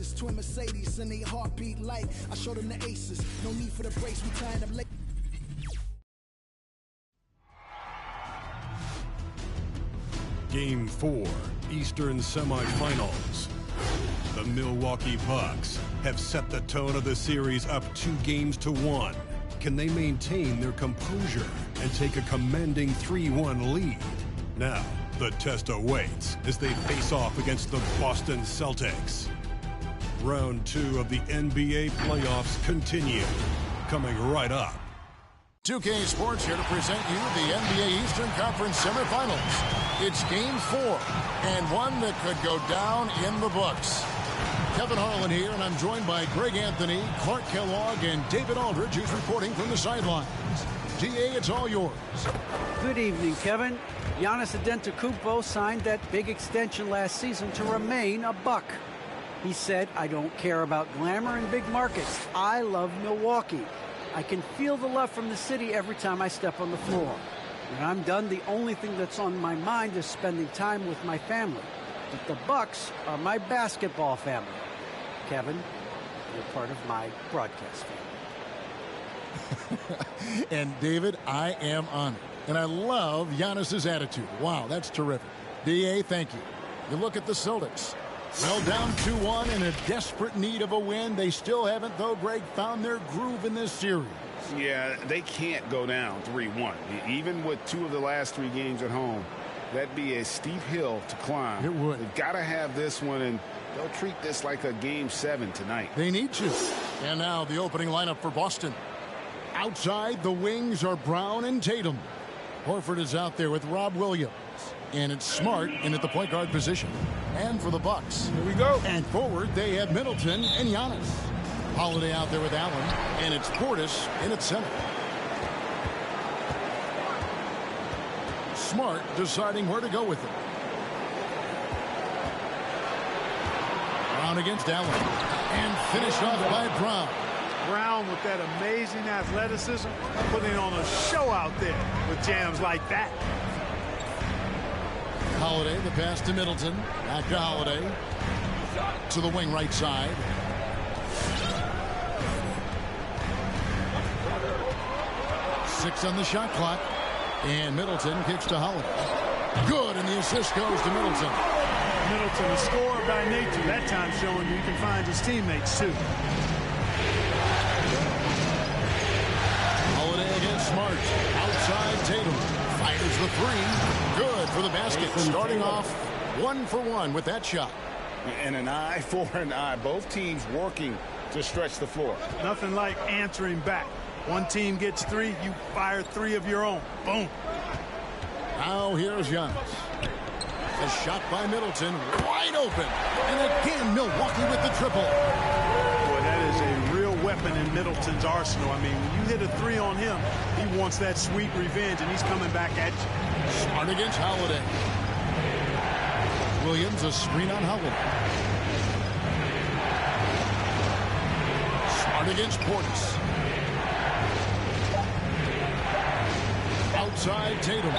faces. Twin Mercedes and they heartbeat light. I showed them the aces. No need for the brace, we tying them late. Game 4, Eastern semifinals. The Milwaukee Bucks have set the tone of the series up 2-1. Can they maintain their composure and take a commanding 3-1 lead? Now, the test awaits as they face off against the Boston Celtics. Round 2 of the NBA playoffs continue. Coming right up. 2K Sports here to present you the NBA Eastern Conference semifinals. It's Game 4, and one that could go down in the books. Kevin Harlan here, and I'm joined by Greg Anthony, Clark Kellogg, and David Aldridge, who's reporting from the sidelines. DA, it's all yours. Good evening, Kevin. Giannis Antetokounmpo signed that big extension last season to remain a Buck. He said, "I don't care about glamour and big markets. I love Milwaukee. I can feel the love from the city every time I step on the floor. When I'm done, the only thing that's on my mind is spending time with my family. But the Bucks are my basketball family. Kevin, you're part of my broadcast family." And David, I am honored. And I love Giannis's attitude. Wow, that's terrific. DA, thank you. You look at the Celtics. Well, down 2-1 in a desperate need of a win. They still haven't, though, Greg, found their groove in this series. Yeah, they can't go down 3-1. Even with 2 of the last 3 games at home, that'd be a steep hill to climb. It would. They've got to have this one, and they'll treat this like a Game 7 tonight. They need to. And now the opening lineup for Boston. Outside, the wings are Brown and Tatum. Horford is out there with Rob Williams. And it's Smart in at the point guard position. And for the Bucks, here we go. And forward, they have Middleton and Giannis. Holiday out there with Allen. And it's Portis in at center. Smart deciding where to go with it. Brown against Allen. And finished off by Brown. Brown with that amazing athleticism, putting on a show out there with jams like that. Holiday, the pass to Middleton. Back to Holiday. To the wing right side. Six on the shot clock. And Middleton kicks to Holiday. Good, and the assist goes to Middleton. Middleton, a scorer by nature, that time showing you can find his teammates too. Holiday against Smart. Outside Tatum. Fires the 3. Good for the basket. Starting off 1 for 1 with that shot. And an eye for an eye. Both teams working to stretch the floor. Nothing like answering back. One team gets 3, you fire 3 of your own. Boom. Now here's Giannis. A shot by Middleton. Wide open. And again, Milwaukee with the triple. Boy, that is a real weapon in Middleton's arsenal. I mean, when you hit a 3 on him, he wants that sweet revenge, and he's coming back at you. Smart against Holiday. Williams, a screen on Holiday. Smart against Portis. Outside Tatum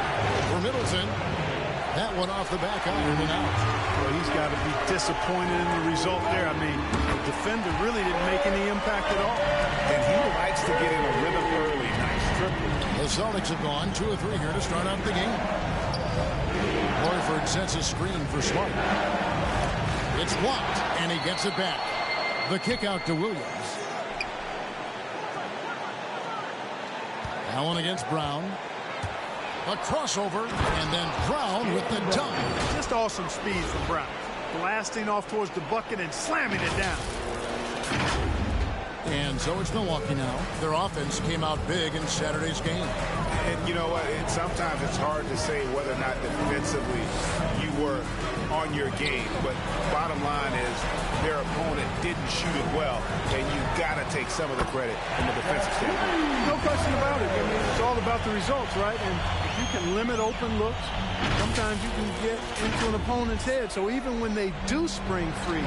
for Middleton. That one off the back iron and out. Well, he's got to be disappointed in the result there. I mean, the defender really didn't make any impact at all. And he likes to get in a rhythm early. Nice triple. The Celtics have gone 2 of 3 here to start out the game. Horford sets a screen for Smart. It's blocked, and he gets it back. The kick out to Williams. Allen against Brown. A crossover, and then Brown with the dunk. Just awesome speed from Brown. Blasting off towards the bucket and slamming it down. And so it's Milwaukee now. Their offense came out big in Saturday's game. And you know what? Sometimes it's hard to say whether or not defensively you were on your game. But bottom line is their opponent didn't shoot it well. And you got to take some of the credit from the defensive standpoint. No question about it. I mean, it's all about the results, right? And if you can limit open looks, sometimes you can get into an opponent's head. So even when they do spring free,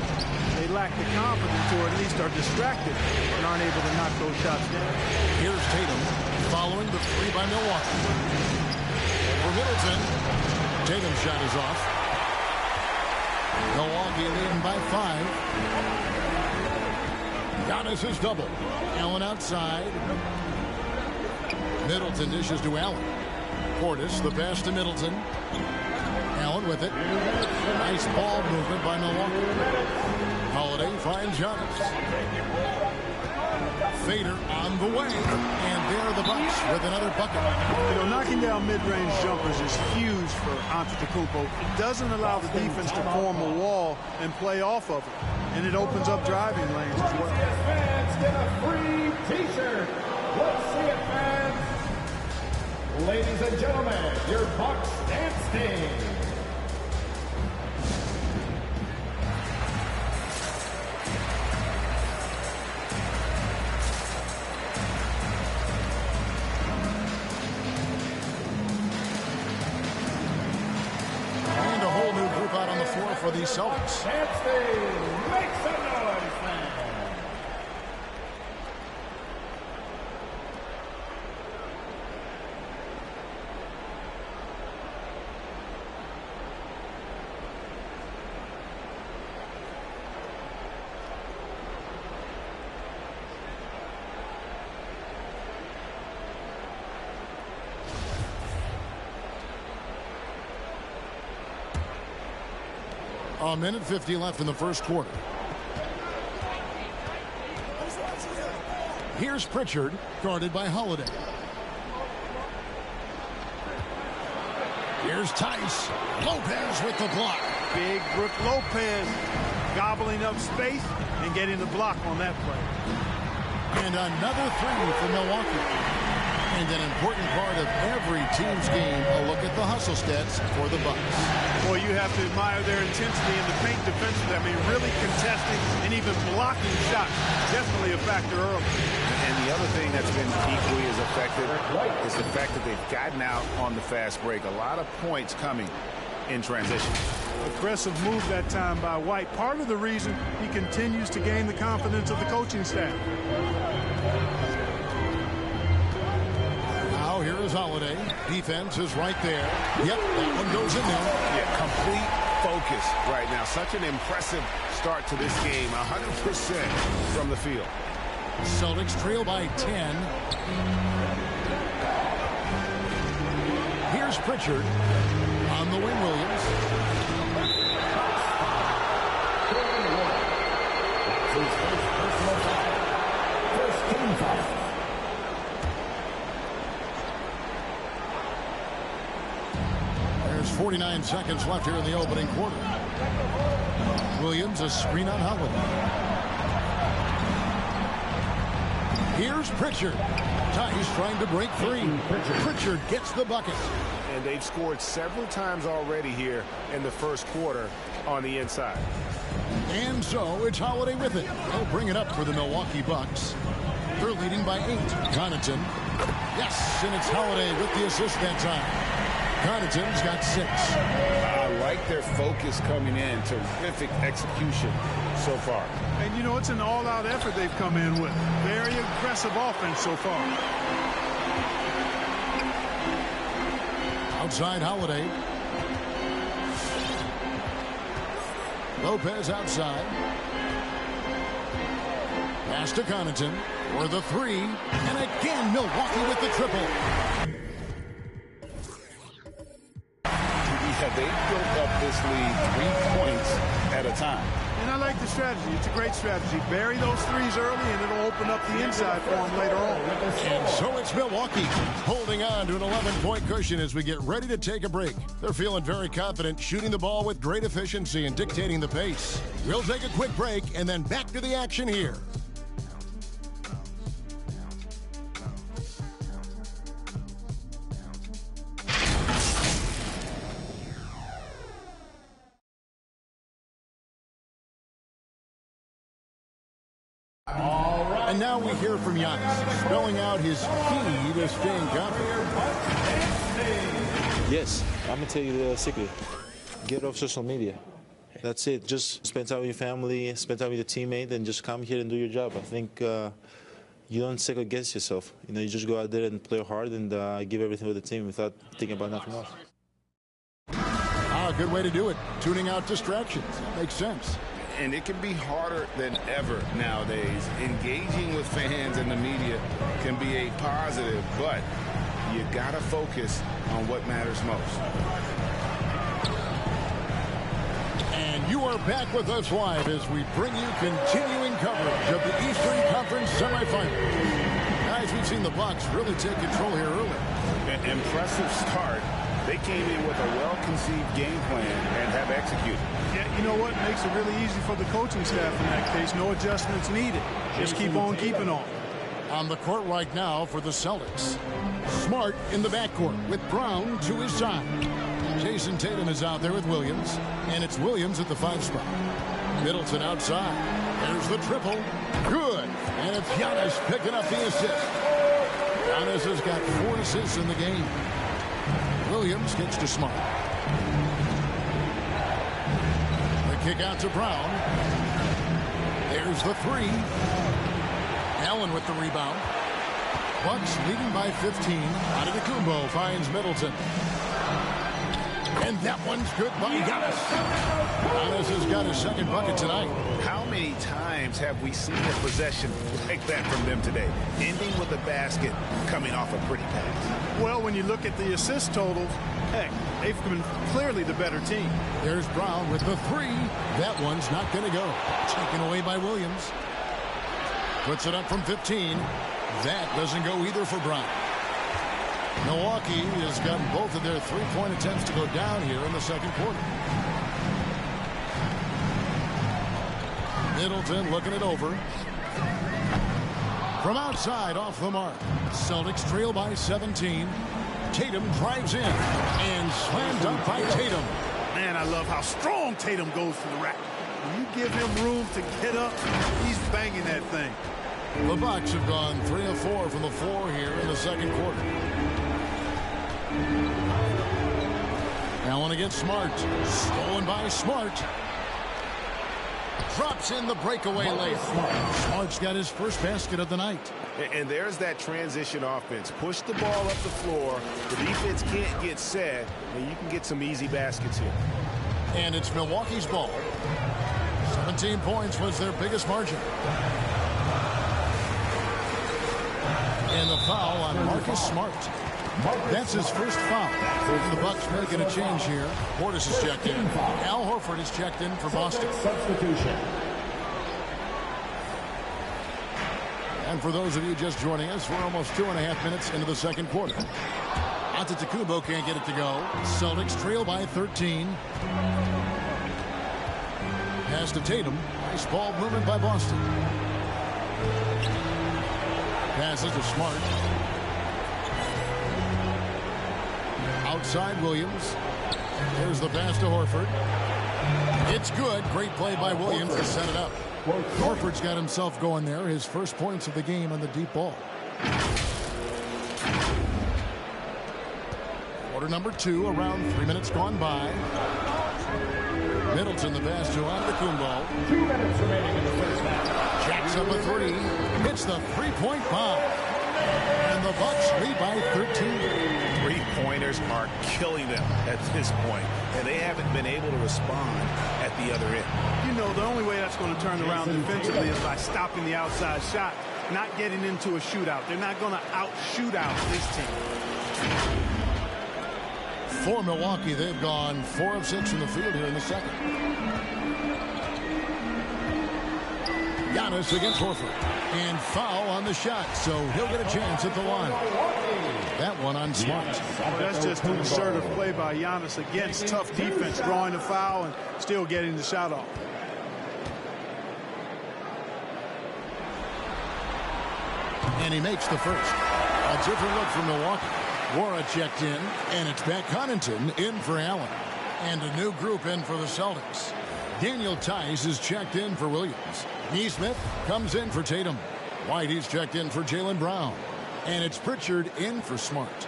they lack the confidence or at least are distracted and aren't able to knock those shots down. Here's Tatum following the 3 by Milwaukee. For Middleton, Tatum's shot is off. Milwaukee leading by 5. Giannis is double. Allen outside. Middleton dishes to Allen. Portis, the pass to Middleton. Allen with it. Nice ball movement by Milwaukee. Holiday finds Giannis. Fader on the way, and there are the Bucks with another bucket. You know, knocking down mid-range jumpers is huge for Antetokounmpo. It doesn't allow the defense to form a wall and play off of it, and it opens up driving lanes as well. Fans get a free T-shirt. Let's see it, fans. Ladies and gentlemen, your Bucks dance team. For the Celtics. Make some noise, man. A minute 50 left in the first quarter. Here's Pritchard, guarded by Holiday. Here's Tice. Lopez with the block. Big Brook Lopez gobbling up space and getting the block on that play. And another three for Milwaukee. And an important part of every team's game, a look at the hustle stats for the Bucks. Well, you have to admire their intensity in the paint defensively. I mean, really contesting and even blocking shots. Definitely a factor early. And the other thing that's been equally as effective is the fact that they've gotten out on the fast break. A lot of points coming in transition. Aggressive move that time by White. Part of the reason he continues to gain the confidence of the coaching staff. Here is Holiday. Defense is right there. Yep, that one goes in there. Yeah, complete focus right now. Such an impressive start to this game. 100% from the field. Celtics trail by 10. Here's Pritchard. On the wing, Williams. First team foul. There's 49 seconds left here in the opening quarter. Williams, a screen on Holiday. Here's Pritchard. Tice trying to break free. Pritchard gets the bucket. And they've scored several times already here in the first quarter on the inside. And so it's Holiday with it. They'll bring it up for the Milwaukee Bucks. They're leading by 8. Connaughton. Yes, and it's Holiday with the assist that time. Connaughton's got 6. I like their focus coming in. Terrific execution so far. And, you know, it's an all-out effort they've come in with. Very aggressive offense so far. Outside Holiday. Lopez outside. Pass to Connaughton for the 3. And again, Milwaukee with the triple. They built up this lead 3 points at a time. And I like the strategy. It's a great strategy. Bury those threes early, and it'll open up the inside for them later on. And so it's Milwaukee holding on to an 11-point cushion as we get ready to take a break. They're feeling very confident, shooting the ball with great efficiency and dictating the pace. We'll take a quick break and then back to the action here. And now we hear from Giannis, spelling out his key to staying confident. Yes, I'm going to tell you the secret. Get off social media. That's it. Just spend time with your family, spend time with your teammate, and just come here and do your job. I think you don't second guess yourself. You know, you just go out there and play hard and give everything for the team without thinking about nothing else. Ah, good way to do it. Tuning out distractions. Makes sense. And it can be harder than ever nowadays. Engaging with fans and the media can be a positive, but you got to focus on what matters most. And you are back with us live as we bring you continuing coverage of the Eastern Conference semifinals. Guys, we've seen the Bucks really take control here early. An impressive start. They came in with a well-conceived game plan and have executed. Yeah, you know what? Makes it really easy for the coaching staff in that case. No adjustments needed. Just keep on keeping on. On the court right now for the Celtics. Smart in the backcourt with Brown to his side. Jason Tatum is out there with Williams, and it's Williams at the 5 spot. Middleton outside. There's the triple. Good. And it's Giannis picking up the assist. Giannis has got 4 assists in the game. Williams gets to Smart. The kick out to Brown. There's the 3. Allen with the rebound. Bucks leading by 15. Antetokounmpo finds Middleton. And that one's good by Giannis. Giannis has got his second bucket tonight. How many times have we seen a possession like that from them today? Ending with a basket, coming off a pretty pass. Well, when you look at the assist totals, heck, they've been clearly the better team. There's Brown with the 3. That one's not going to go. Taken away by Williams. Puts it up from 15. That doesn't go either for Brown. Milwaukee has gotten both of their 3-point attempts to go down here in the second quarter. Middleton looking it over. From outside, off the mark. Celtics trail by 17. Tatum drives in and slam dunk by Tatum. Man, I love how strong Tatum goes to the rack. When you give him room to get up, he's banging that thing. The Bucks have gone 3 of 4 from the floor here in the second quarter. Allen against Smart. Stolen by Smart. Drops in the breakaway layup. Smart's got his first basket of the night. And there's that transition offense. Push the ball up the floor. The defense can't get set, and you can get some easy baskets here. And it's Milwaukee's ball. 17 points was their biggest margin. And the foul on Marcus Smart. That's his first foul. The Bucks making a change here. Portis is checked in. Al Horford is checked in for Boston. Substitution. And for those of you just joining us, we're almost 2.5 minutes into the second quarter. Antetokounmpo can't get it to go. Celtics trail by 13. Pass to Tatum. Nice ball movement by Boston. Passes to Smart. Outside Williams. There's the pass to Horford. It's good. Great play by Williams to set it up. Horford's got himself going there. His first points of the game on the deep ball. Quarter number 2, around 3 minutes gone by. Middleton the pass to Antetokounmpo. 2 minutes remaining in the first half. Jacks up a 3. Hits the 3-point bomb. And the Bucks lead by 13. Three-pointers are killing them at this point, and they haven't been able to respond at the other end. You know, the only way that's going to turn around defensively is by stopping the outside shot, not getting into a shootout. They're not going to out-shoot out this team. For Milwaukee, they've gone 4 of 6 in the field here in the second. Giannis against Horford. And foul on the shot, so he'll get a chance at the line. That one on Smart. Well, that's just an assertive play by Giannis against tough defense, drawing the foul and still getting the shot off. And he makes the first. A different look from Milwaukee. Wara checked in, and it's back Connaughton in for Allen. And a new group in for the Celtics. Daniel Tice is checked in for Williams. Neesmith comes in for Tatum. White, he's checked in for Jaylen Brown. And it's Pritchard in for Smart.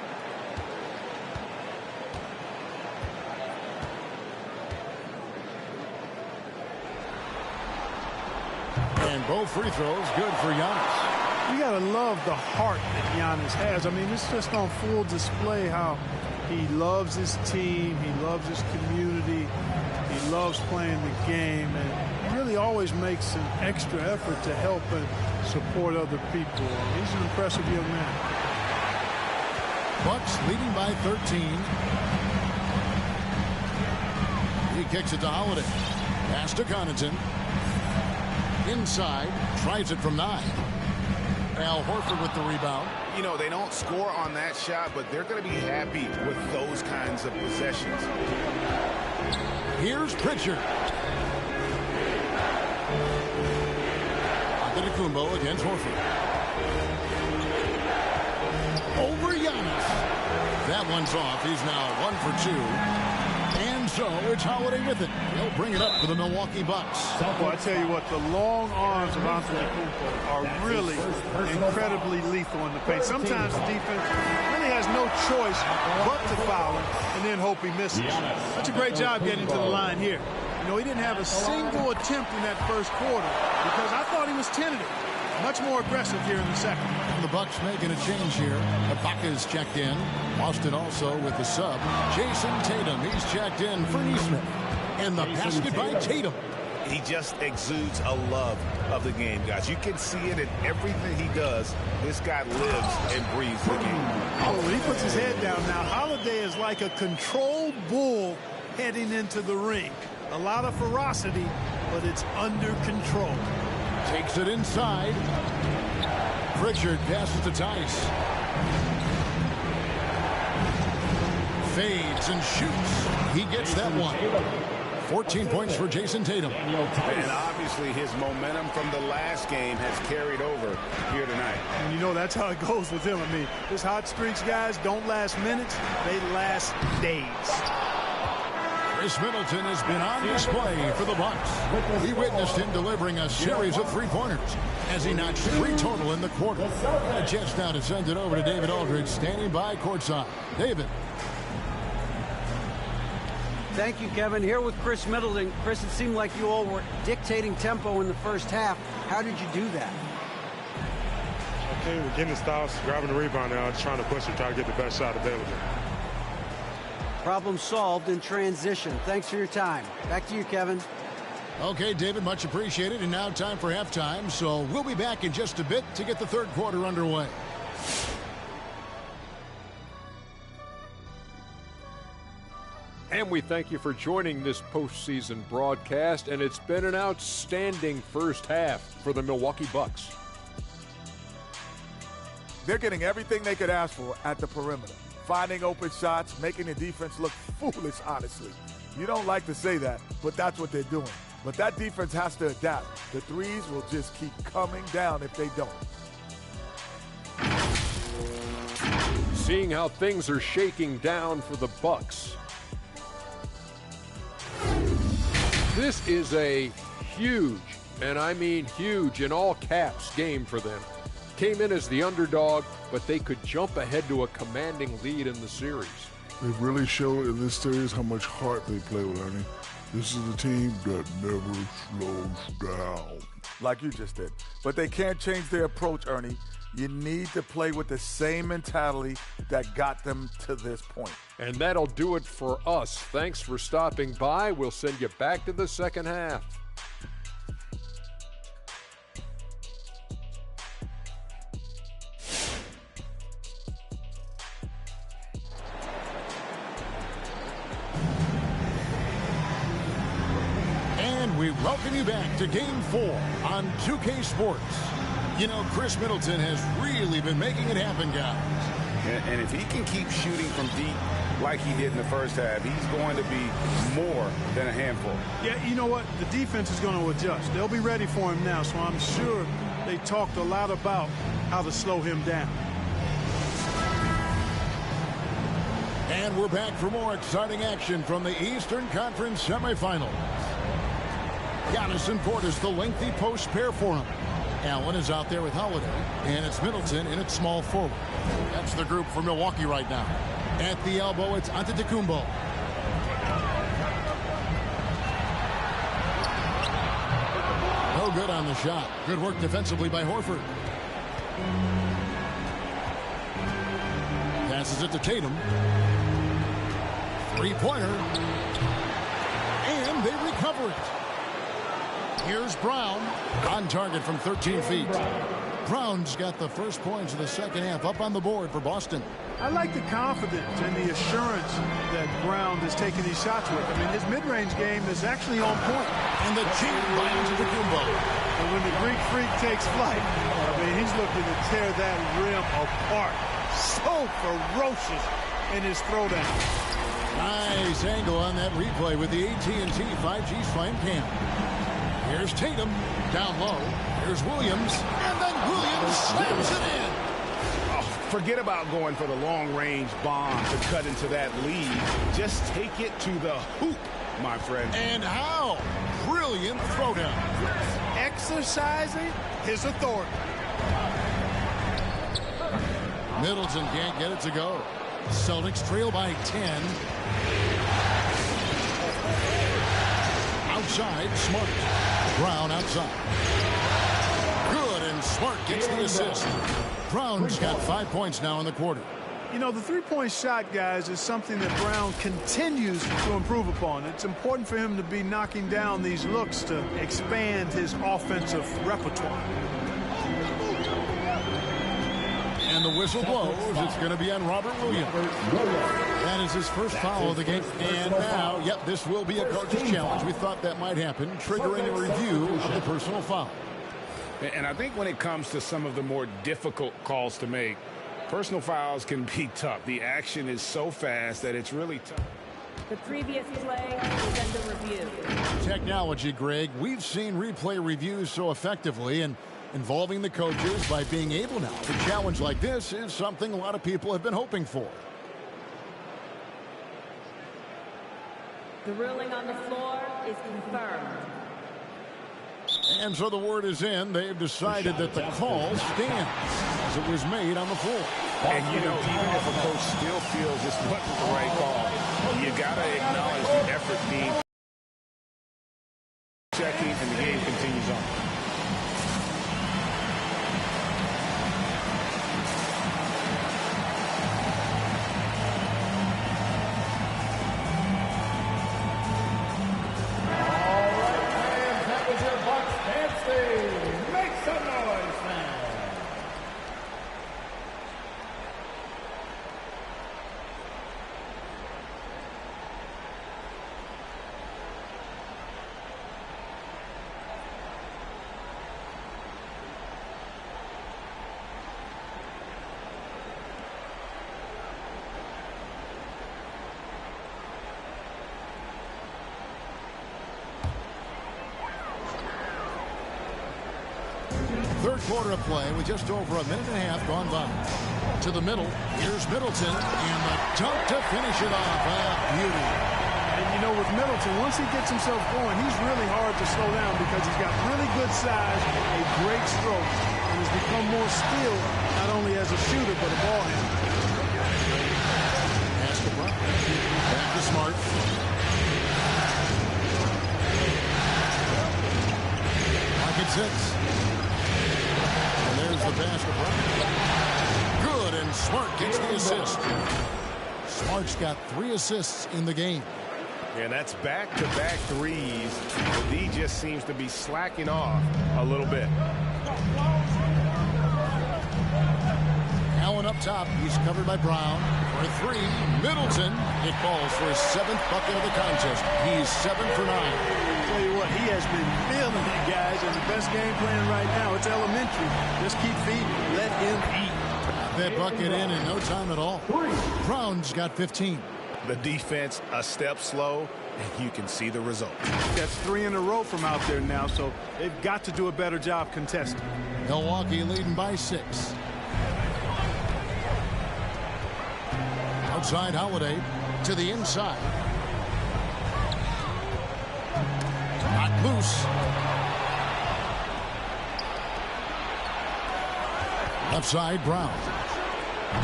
And both free throws good for Giannis. You got to love the heart that Giannis has. I mean, it's just on full display how he loves his team. He loves his community. He loves playing the game. And you really really always makes an extra effort to help and support other people. He's an impressive young man. Bucks leading by 13. He kicks it to Holiday. Pass to Connaughton. Inside. Tries it from 9. Al Horford with the rebound. You know, they don't score on that shot, but they're going to be happy with those kinds of possessions. Here's Pritchard. Antetokounmpo against Horford. Over Giannis. That one's off. He's now 1 for 2. And so it's Holiday with it. He'll bring it up for the Milwaukee Bucks. Well, I tell you what, the long arms of Antetokounmpo are really incredibly lethal in the paint. Sometimes the defense really has no choice but to foul him and then hope he misses. That's a great job getting to the line here. You know, he didn't have a single attempt in that first quarter because I thought he was tentative. Much more aggressive here in the second. And the Bucks making a change here. Ibaka's checked in. Boston also with the sub. Jason Tatum, he's checked in for Neesmith. And the basket by Tatum. He just exudes a love of the game, guys. You can see it in everything he does. This guy lives and breathes the game. Oh, he puts his head down now. Holiday is like a controlled bull heading into the ring. A lot of ferocity, but it's under control. Takes it inside. Pritchard passes to Tice. Fades and shoots. He gets that one. 14 points for Jason Tatum. And obviously his momentum from the last game has carried over here tonight. And you know that's how it goes with him. I mean, his hot streaks, guys, don't last minutes. They last days. Chris Middleton has been on display for the Bucks. We witnessed him delivering a series of three-pointers as he notched 3 total in the quarter. A chance now to send it over to David Aldridge, standing by courtside. David. Thank you, Kevin. Here with Chris Middleton. Chris, it seemed like you all were dictating tempo in the first half. How did you do that? Okay, we're getting the stops, grabbing the rebound now, just trying to push it, try to get the best shot available. Problem solved in transition. Thanks for your time. Back to you, Kevin. Okay, David, much appreciated. And now time for halftime. So we'll be back in just a bit to get the third quarter underway. And we thank you for joining this postseason broadcast. And it's been an outstanding first half for the Milwaukee Bucks. They're getting everything they could ask for at the perimeter. Finding open shots, making the defense look foolish, honestly. You don't like to say that, but that's what they're doing. But that defense has to adapt. The threes will just keep coming down if they don't. Seeing how things are shaking down for the Bucks. This is a huge, and I mean huge in all caps, game for them. Came in as the underdog, but they could jump ahead to a commanding lead in the series. They've really showed in this series how much heart they play with, Ernie. This is a team that never slows down. Like you just did. But they can't change their approach, Ernie. You need to play with the same mentality that got them to this point. And that'll do it for us. Thanks for stopping by. We'll send you back to the second half. We welcome you back to Game 4 on 2K Sports. You know, Chris Middleton has really been making it happen, guys. And if he can keep shooting from deep like he did in the first half, he's going to be more than a handful. Yeah, you know what? The defense is going to adjust. They'll be ready for him now, so I'm sure they talked a lot about how to slow him down. And we're back for more exciting action from the Eastern Conference semifinals. Giannis and Portis, the lengthy post pair for him. Allen is out there with Holiday, and it's Middleton in its small forward. That's the group for Milwaukee right now. At the elbow, it's Antetokounmpo. No good on the shot. Good work defensively by Horford. Passes it to Tatum. Three-pointer. And they recover it. Here's Brown on target from 13 feet. Brown's got the first points of the second half up on the board for Boston. I like the confidence and the assurance that Brown is taking these shots with. I mean, his mid-range game is actually on point. And the cheap by Antetokounmpo. And when the Greek Freak takes flight, I mean, he's looking to tear that rim apart. So ferocious in his throwdown. Nice angle on that replay with the AT&T 5G Slam Cam. Here's Tatum down low. Here's Williams. And then Williams slams it in. Forget about going for the long-range bomb to cut into that lead. Just take it to the hoop, my friend. And how? Brilliant throwdown. Exercising his authority. Middleton can't get it to go. Celtics trail by 10. Outside, Smart. Brown outside. Good, and Smart gets the assist. Brown's got 5 points now in the quarter. You know, the three-point shot, guys, is something that Brown continues to improve upon. It's important for him to be knocking down these looks to expand his offensive repertoire. And the whistle blows. It's going to be on Robert Williams. That is his first foul of the game. And now, yep, this will be a coach's challenge. We thought that might happen, triggering a review of the personal foul. And I think when it comes to some of the more difficult calls to make, personal fouls can be tough. The action is so fast that it's really tough. The previous play is under review. Technology, Greg. We've seen replay reviews so effectively, and involving the coaches by being able now to challenge like this is something a lot of people have been hoping for. The ruling on the floor is confirmed. And so the word is in. They've decided that the call stands as it was made on the floor. And, you know, even if a coach still feels this wasn't the right call, you got to acknowledge the effort being checking, and the game continues on. Third quarter of play with just over a minute and a half gone by. To the middle, here's Middleton, and the dunk to finish it off. Beauty. And you know, with Middleton, once he gets himself going, he's really hard to slow down because he's got really good size, a great stroke, and has become more skilled not only as a shooter but a ball handler. Pass to Brown. Back to Smart. Pocket six. There's the basket. Good, and Smart gets the assist. Smart's got 3 assists in the game. And that's back-to-back threes. The D just seems to be slacking off a little bit. Allen up top. He's covered by Brown. For 3, Middleton. It falls for his 7th bucket of the contest. He's 7 for 9. Tell you what, he has been feeling it, guys, and the best game plan right now, it's elementary. Just keep feeding, let him eat. That bucket in no time at all. Brown's got 15. The defense a step slow, and you can see the result. That's 3 in a row from out there now, so they've got to do a better job contesting. Milwaukee leading by 6. Outside Holiday to the inside. Not loose. Left side, Brown.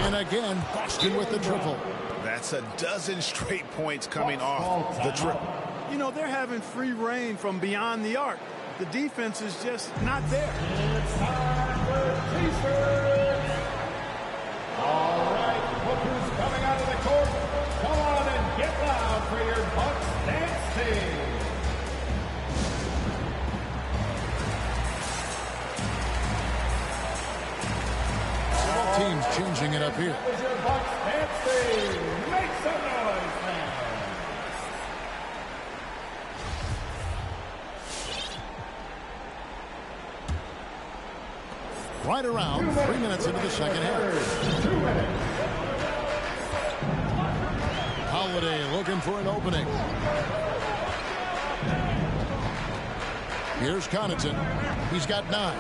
And again, Boston with the triple. That's a dozen straight points coming off the triple. You know, they're having free reign from beyond the arc. The defense is just not there. It's time for T-shirts. All right, look who's coming out of the court. Come on and get loud for your Bucks dance team. here. That was your Bucks dancing. Make some noise, man. Right around 3 minutes into the second half. 2 minutes. Holiday looking for an opening. Here's Connaughton. He's got 9.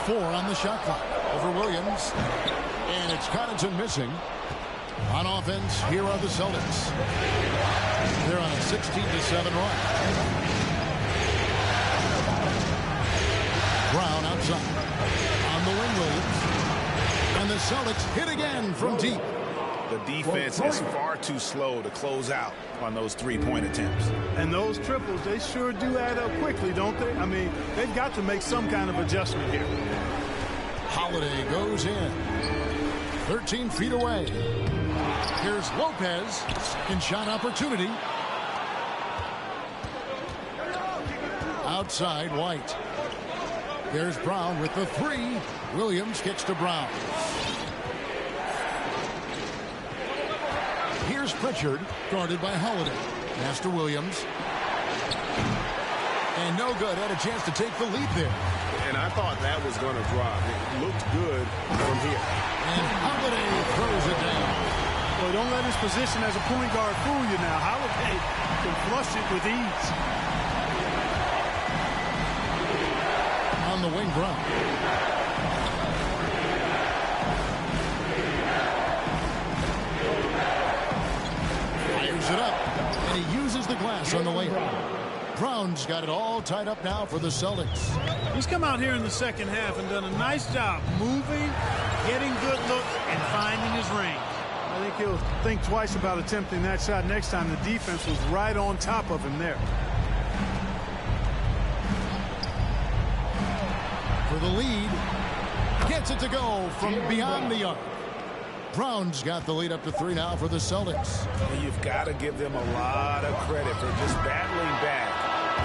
Four on the shot clock over Williams. And it's Connaughton missing. On offense, here are the Celtics. They're on a 16-7 run. Brown outside. On the wing, Williams. And the Celtics hit again from deep. The defense is far too slow to close out on those three-point attempts. And those triples, they sure do add up quickly, don't they? I mean, they've got to make some kind of adjustment here. Holiday goes in. 13 feet away. Here's Lopez. Second shot opportunity. Outside, White. There's Brown with the 3. Williams gets to Brown. Here's Pritchard, guarded by Holiday. Pass to Williams. And no good. Had a chance to take the lead there. And I thought that was going to drop. It looked good from here. And Holiday throws it down. Boy, don't let his position as a point guard fool you now. Holiday can flush it with ease. On the wing, Brown. Fires it up, and he uses the glass on the layup. Brown's got it all tied up now for the Celtics. He's come out here in the second half and done a nice job moving, getting good looks, and finding his range. I think he'll think twice about attempting that shot next time. The defense was right on top of him there. For the lead, gets it to go from beyond the arc. Brown's got the lead up to 3 now for the Celtics. And you've got to give them a lot of credit for just battling back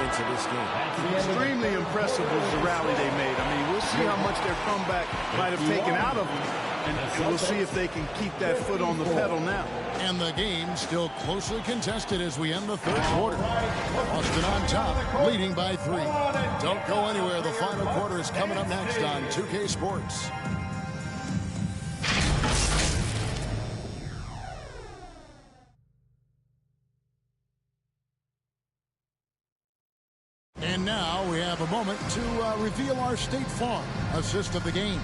into this game. Extremely impressive was the rally they made. I mean, we'll see how much their comeback might have taken out of them, and we'll see if they can keep that foot on the pedal now. And the game still closely contested as we end the third quarter. Boston on top, leading by 3. Don't go anywhere. The final quarter is coming up next on 2K Sports. And now we have a moment to reveal our State Farm assist of the game.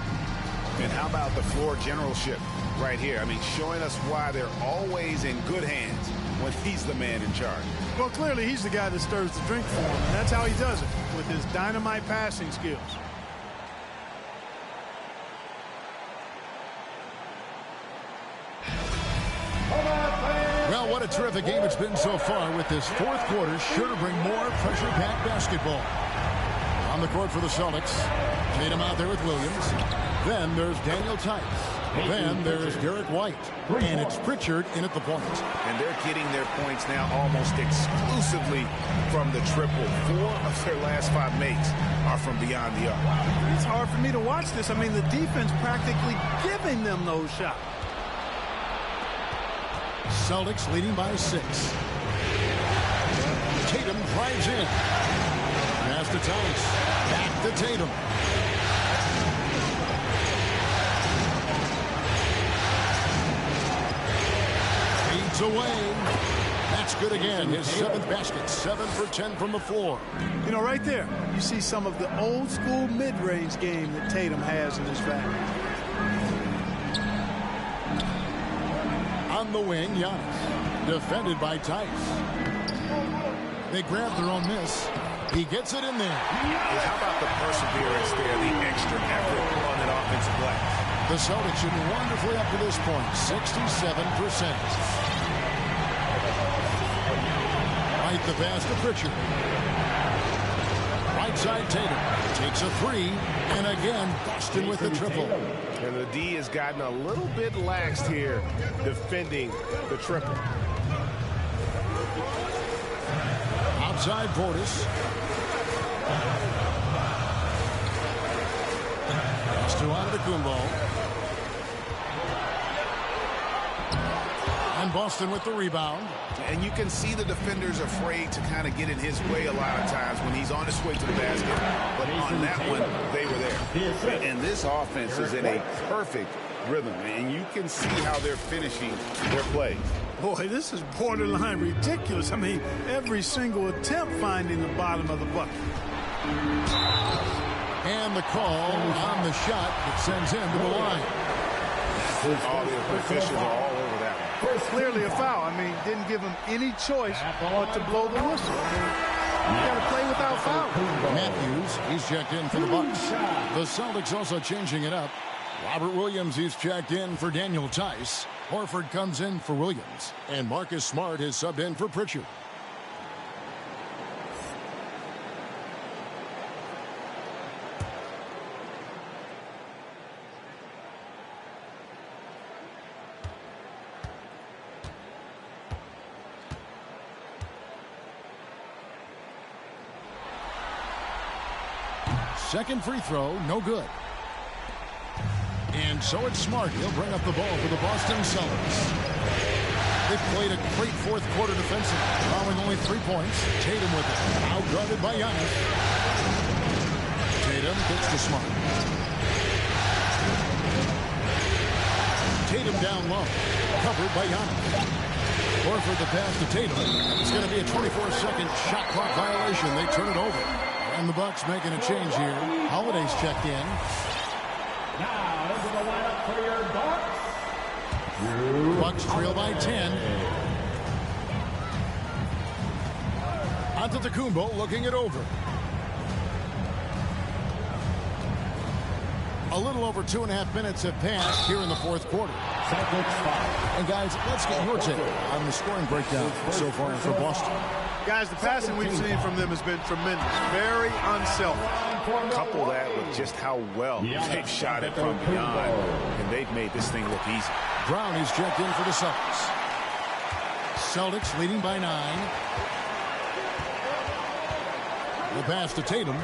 And how about the floor generalship right here? I mean, showing us why they're always in good hands when he's the man in charge. Well, clearly he's the guy that stirs the drink for him, and that's how he does it, with his dynamite passing skills. Well, what a terrific game it's been so far, with this fourth quarter sure to bring more pressure-packed basketball. On the court for the Celtics, Tatum out there with Williams. Then there's Daniel Tice. Then there's Derek White. And it's Pritchard in at the point. And they're getting their points now almost exclusively from the triple. 4 of their last 5 makes are from beyond the arc. It's hard for me to watch this. I mean, the defense practically giving them those shots. Celtics leading by 6. Tatum drives in. Pass to Tice. Back to Tatum. Feeds away. That's good again. His 7th basket. 7 for 10 from the floor. You know, right there, you see some of the old school mid-range game that Tatum has in his bag. On the wing, Giannis. Defended by Tice. They grab their own miss. He gets it in there. How about the perseverance there, the extra effort on an offensive glass? The Celtics shooting wonderfully up to this point, 67%. Right the pass to Pritchard. Right side Tatum takes a 3, and again Boston with the triple. And the D has gotten a little bit laxed here defending the triple. Outside Portis. Pass to Antetokounmpo. And Boston with the rebound. And you can see the defenders afraid to kind of get in his way a lot of times when he's on his way to the basket. But on that one, they were there. And this offense is in a perfect rhythm. And you can see how they're finishing their plays. Boy, this is borderline ridiculous. I mean, every single attempt finding the bottom of the bucket. And the call on the shot that sends him to the line. All the officials are all over that one. Clearly a foul. I mean, didn't give him any choice but to blow the whistle. I mean, you got to play without foul. Matthews, he's checked in for the Bucks. The Celtics also changing it up. Robert Williams, he's checked in for Daniel Tice. Horford comes in for Williams. And Marcus Smart is subbed in for Pritchard. Second free throw, no good. And so it's Smart. He'll bring up the ball for the Boston Celtics. They've played a great fourth quarter defensively, allowing only 3 points. Tatum with it. Outguarded by Giannis. Tatum gets to Smart. Tatum down low. Covered by Giannis. Horford the pass to Tatum. It's going to be a 24-second shot clock violation. They turn it over. And the Bucks making a change here. Holiday's checked in. Now into the lineup for your Bucks. Bucks trail by 10. Antetokounmpo looking it over. A little over 2.5 minutes have passed here in the fourth quarter. And guys, let's get your take on the scoring breakdown so far for Boston. Guys, the passing we've seen from them has been tremendous. Very unselfish. Couple that with just how well they've shot it from beyond, and they've made this thing look easy. Brown is checked in for the Celtics. Celtics leading by 9. The pass to Tatum.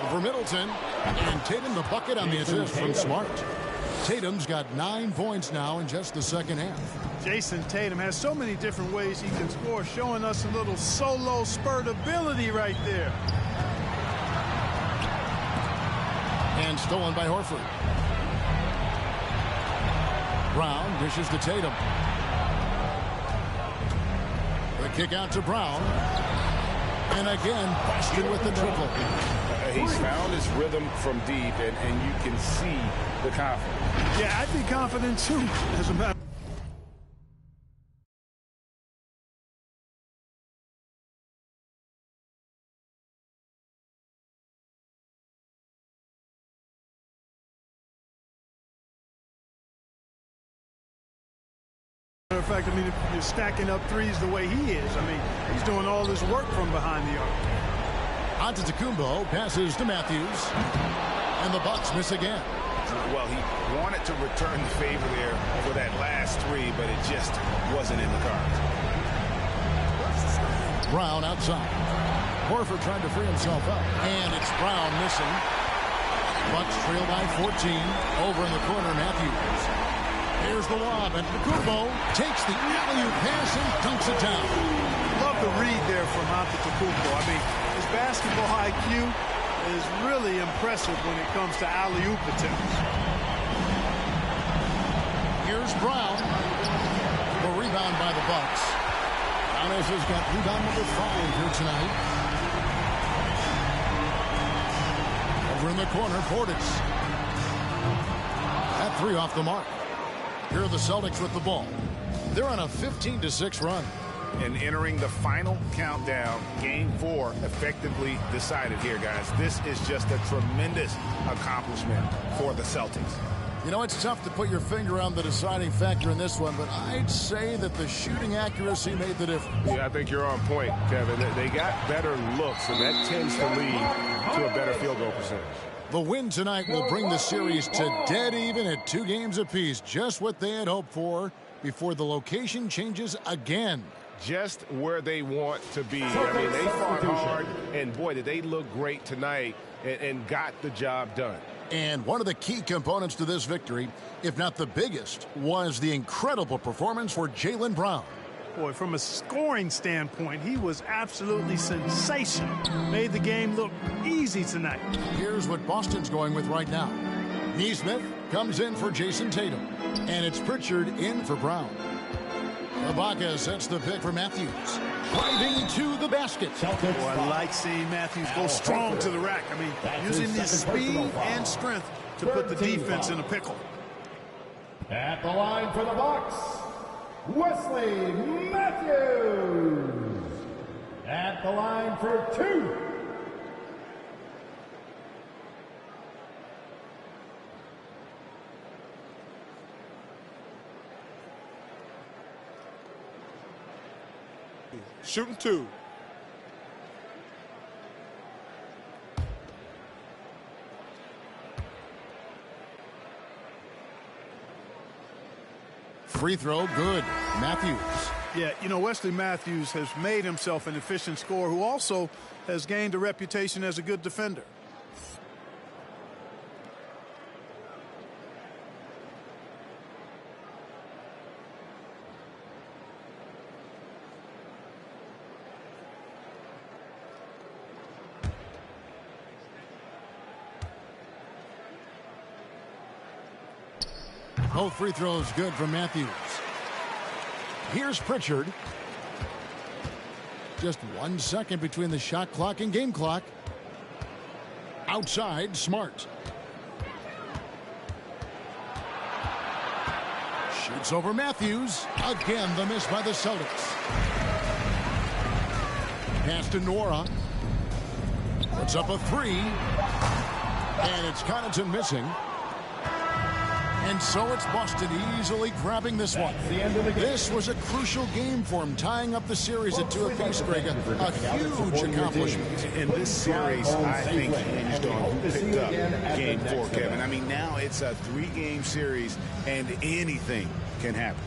Over Middleton. And Tatum the bucket on the assist from Smart. Tatum's got 9 points now in just the second half. Jason Tatum has so many different ways he can score, showing us a little solo spurt ability right there. And stolen by Horford. Brown dishes to Tatum. The kick out to Brown. And again, Boston with the triple. He's found his rhythm from deep, and you can see the confidence. Yeah, I'd be confident too, as a matter. Matter of fact, I mean, if you're stacking up threes the way he is, I mean, he's doing all this work from behind the arc. Antetokounmpo passes to Matthews. And the Bucks miss again. Well, he wanted to return the favor there for that last three, but it just wasn't in the cards. Brown outside. Horford trying to free himself up. And it's Brown missing. Bucks trail by 14. Over in the corner, Matthews. Here's the lob, and Antetokounmpo takes the alley-oop pass and dunks it down. Love the read there from Antetokounmpo. I mean, his basketball IQ is really impressive when it comes to alley-oop attempts. Here's Brown. The rebound by the Bucks. Giannis has got rebound number 5 here tonight. Over in the corner, Portis. That 3 off the mark. Here are the Celtics with the ball. They're on a 15-6 run. And entering the final countdown, Game 4 effectively decided here, guys. This is just a tremendous accomplishment for the Celtics. You know, it's tough to put your finger on the deciding factor in this one, but I'd say that the shooting accuracy made the difference. Yeah, I think you're on point, Kevin. They got better looks, and that tends to lead to a better field goal percentage. The win tonight will bring the series to dead even at 2 games apiece, just what they had hoped for before the location changes again. Just where they want to be. I mean, they fought hard, and boy, did they look great tonight and got the job done. And one of the key components to this victory, if not the biggest, was the incredible performance for Jaylen Brown. Boy, from a scoring standpoint, he was absolutely sensational. Made the game look easy tonight. Here's what Boston's going with right now. Neesmith comes in for Jason Tatum. And it's Pritchard in for Brown. Ibaka sets the pick for Matthews. Driving to the basket. Oh, I like seeing Matthews go strong to the rack. I mean, using his speed and strength to put the defense in a pickle. At the line for the Bucks, Wesley Matthews. At the line for 2. Shooting 2. Free throw, good. Matthews. Yeah, you know, Wesley Matthews has made himself an efficient scorer who also has gained a reputation as a good defender. Both free throws good from Matthews. Here's Pritchard. Just 1 second between the shot clock and game clock. Outside, Smart. Shoots over Matthews. Again, the miss by the Celtics. Pass to Nora. Puts up a 3. And it's Connaughton missing. And so it's Boston easily grabbing this one. This was a crucial game for him, tying up the series at 2 apiece, Greg. A huge accomplishment. In this series, I think hinged on who picked up game 4, Kevin. I mean, now it's a 3-game series, and anything can happen.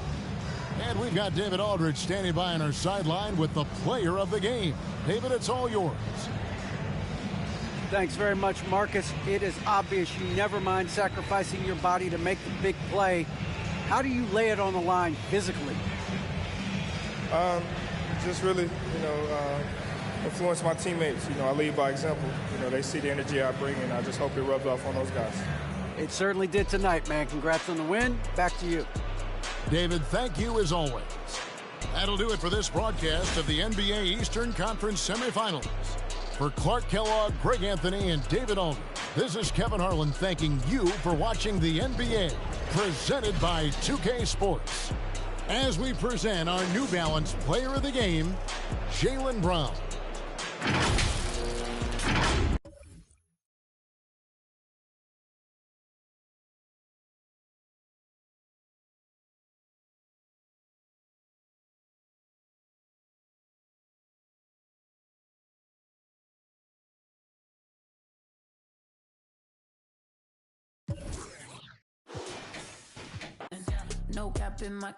And we've got David Aldridge standing by on our sideline with the player of the game. David, it's all yours. Thanks very much, Marcus. It is obvious you never mind sacrificing your body to make the big play. How do you lay it on the line physically? Just really, influence my teammates. I lead by example. They see the energy I bring, and I just hope it rubs off on those guys. It certainly did tonight, man. Congrats on the win. Back to you. David, thank you as always. That'll do it for this broadcast of the NBA Eastern Conference Semifinals. For Clark Kellogg, Greg Anthony, and David Aldridge, this is Kevin Harlan thanking you for watching the NBA, presented by 2K Sports. As we present our New Balance Player of the Game, Jaylen Brown. No cap in my